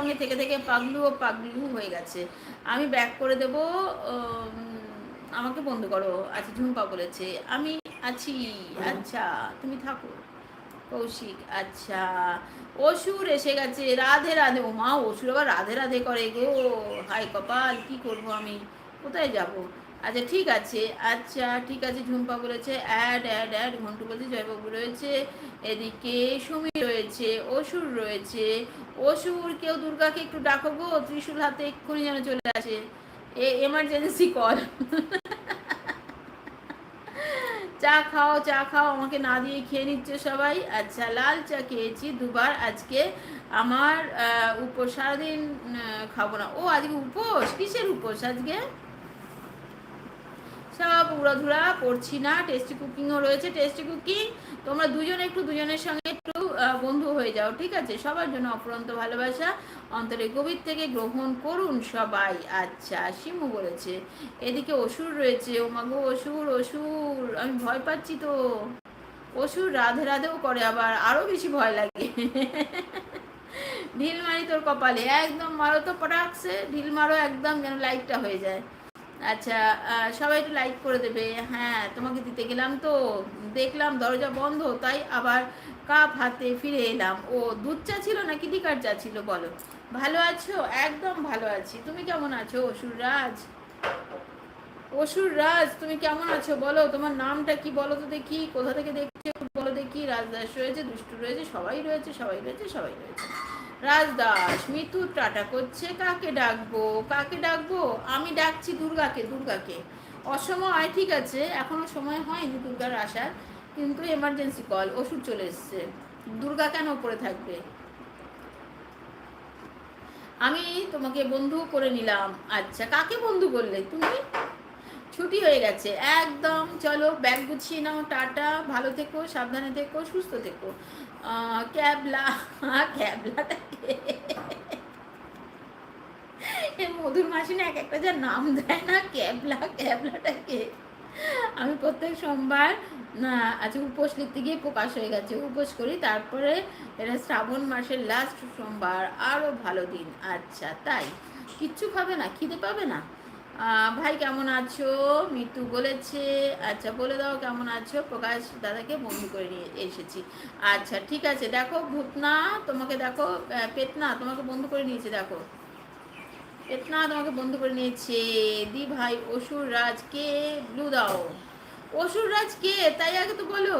সঙ্গে থেকে থেকে পাগলু হয়ে গেছে। আমি ব্যাক করে দেব। আমাকে বন্ধ করো। আচ্ছা, ঝুম্পা বলেছে আমি আছি। আচ্ছা, তুমি থাকো। কৌশিক, আচ্ছা। অসুর এসে গেছে। রাধে রাধে। ও মা, অসুর আবার রাধে রাধে করে গো। হাই কপাল, কি করব আমি, কোথায় যাব? আচ্ছা ঠিক আছে, আচ্ছা ঠিক আছে। ঝুম্পা বলেছে অ্যাড অ্যাড অ্যাড। ঘন্টু বলছে জয়বাবু রয়েছে, এদিকে সুমি রয়েছে, অসুর রয়েছে। অসুর, কেউ দুর্গাকে একটু ডাকো গো, ত্রিশূল হাতে এক্ষুনি যেন চলে আসে। Emergency call. চা খাও, চা খাও, আমাকে না দিয়ে খেয়ে নিচ্ছে সবাই। আচ্ছা, লাল চা খেয়েছি দুবার আজকে। আমার উপোস, সারাদিন খাবো না। ও আজকে উপোস? কিসের উপোস আজকে? সব উড়াধুরা করছি না। টেস্টি কুকিংও রয়েছে, টেস্টি কুকিং। তোমরা দুজন একটু দুজনের সঙ্গে একটু বন্ধু হয়ে যাও, ঠিক আছে? সবার জন্য অফুরন্ত ভালোবাসা অন্তরে গভীর থেকে গ্রহণ করুন সবাই। আচ্ছা, শিমু বলেছে এদিকে অসুর রয়েছে। ও মাগো, অসুর অসুর, আমি ভয় পাচ্ছি তো। অসুর রাধে রাধেও করে, আবার আরো বেশি ভয় লাগে। ঢিল মারি তোর কপালে, একদম মারো তো পটাকসে, ঢিল মারো একদম, যেন লাইটটা হয়ে যায়। আচ্ছা, সবাই একটু লাইক করে দেবে। হ্যাঁ, তোমাকে দিতে গেলাম তো, দেখলাম দরজা বন্ধ, তাই আবার কাপ হাতে ফিরে এলাম। ও, দুধ চা ছিল নাকি লিকার চা ছিল বলো? ভালো আছো? একদম ভালো আছি। তুমি কেমন আছো অসুর রাজ? অসুর রাজ, তুমি কেমন আছো বলো? তোমার নামটা কি বলো তো দেখি, কোথা থেকে দেখছো বলো দেখি। রাজদাস রয়েছে, দুষ্টু রয়েছে, সবাই রয়েছে, সবাই রয়েছে, সবাই রয়েছে। রাজদাস, মিতু টাটা করছে। কাকে ডাকবো, কাকে ডাকবো? আমি ডাকছি দুর্গাকে, দুর্গাকে। অসময়, ঠিক আছে, এখনো সময় হয়নি দুর্গার আসার, কিন্তু এমার্জেন্সি কল, ওষুধ চলে এসছে। দুর্গা কেন উপরে থাকবে? আমি তোমাকে বন্ধু করে নিলাম। আচ্ছা, কাকে বন্ধু করলে তুমি? ছুটি হয়ে গেছে একদম। চলো ব্যাগ গুছিয়ে নাও, টাটা, ভালো থেকো, সাবধানে থেকো, সুস্থ থেকো। ক্যাবলা, ক্যাবলাটাকে, মধুর মাসি না এক একটা যা নাম দেয় না, ক্যাবলা, ক্যাবলাটাকে। আমি প্রত্যেক সোমবার আজকে উপোস লিখতে গিয়ে প্রকাশ হয়ে গেছে, উপোস করি, তারপরে এটা শ্রাবণ মাসের লাস্ট সোমবার, আরও ভালো দিন। আচ্ছা, তাই কিচ্ছু খাবে না, খিদে পাবে না? ভাই কেমন আছো? মিতু বলেছে। আচ্ছা, বলে দাও কেমন আছো। প্রকাশ দাদাকে বন্ধু করে নিয়ে এসেছি। আচ্ছা ঠিক আছে, দেখো ভূতনা তোমাকে, দেখো পেতনা তোমাকে বন্ধু করে নিয়েছে, দেখো পেতনা তোমাকে বন্ধু করে নিয়েছে। দি ভাই, অসুর রাজ কে? ব্লু দাও। অসুর রাজ কে তাই আগে তো বলো।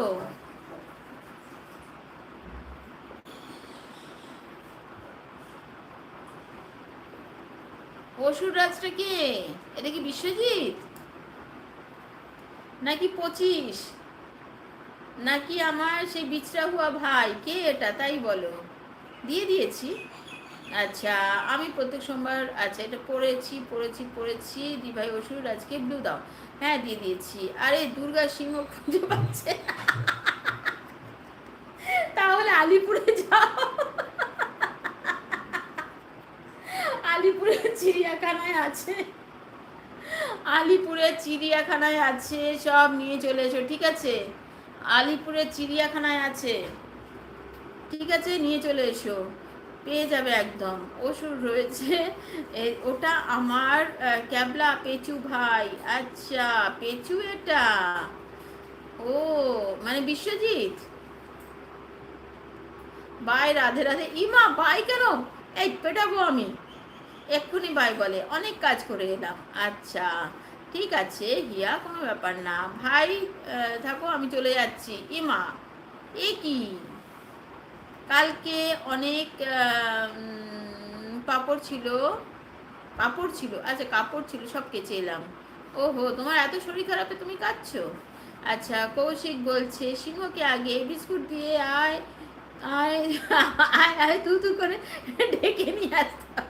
অসুর রাজটা কে? এটা কি বিশ্বজিৎ নাকি 25, নাকি আমার সেই বিচরা হুয়া ভাই? কে এটা তাই বলো। দিয়ে দিয়েছি। আচ্ছা, আমি প্রত্যেক সোমবার, আচ্ছা এটা পড়েছি পড়েছি পড়েছি। দি ভাই অসুর আজকে ব্লু দাও। হ্যাঁ, দিয়ে দিয়েছি। আরে দুর্গা সিংহ খুঁজে পাচ্ছে না। তাহলে আলিপুরে যাও। আলিপুরের চিড়িয়াখানায় আছে, আলিপুরের চিড়িয়াখানায় আছে, সব নিয়ে চলে এসো, ঠিক আছে? আলিপুরের চিড়িয়াখানায় আছে, ঠিক আছে, নিয়ে চলে এসো, পেয়ে যাবে একদম। অসুর রয়েছে। ওটা আমার ক্যাবলা পেচু ভাই। আচ্ছা, পেচু এটা। ও, মানে বিশ্বজিৎ। বাই, রাধে রাধে। ইমা, বাই কেন? এই পেটাবো আমি এক্ষুনি। বাই বলে, অনেক কাজ করে এলাম। আচ্ছা ঠিক আছে হিয়া, কোনো ব্যাপার না ভাই। থাকো, আমি চলে যাচ্ছি। ইমা, এ কি, কালকে অনেক পাপড় ছিল, কাপড় ছিল, আচ্ছা কাপড় ছিল, সব কেচে এলাম। ওহো, তোমার এত শরীর খারাপে তুমি কাঁদছো? আচ্ছা, কৌশিক বলছে সিংহকে আগে বিস্কুট দিয়ে আয়, আয়, আয় আয়, তু তু করে ডেকে নিয়ে আসতে হবে।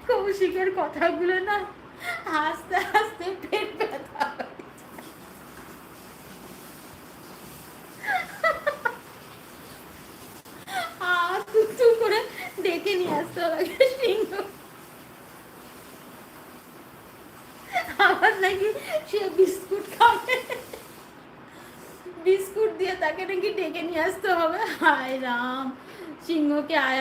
কৌশিকের কথাগুলো না হাসতে হাসতে পেট ব্যথা। তু তু করে ডেকে নিয়ে আসতে হবে সিংহ। আবার নাকি সে বিস্কুট খাবে, বিস্কুট দিয়ে তাকে নাকি ডেকে নিয়ে আসতে হবে। হায় রাম, সিংহকে আয়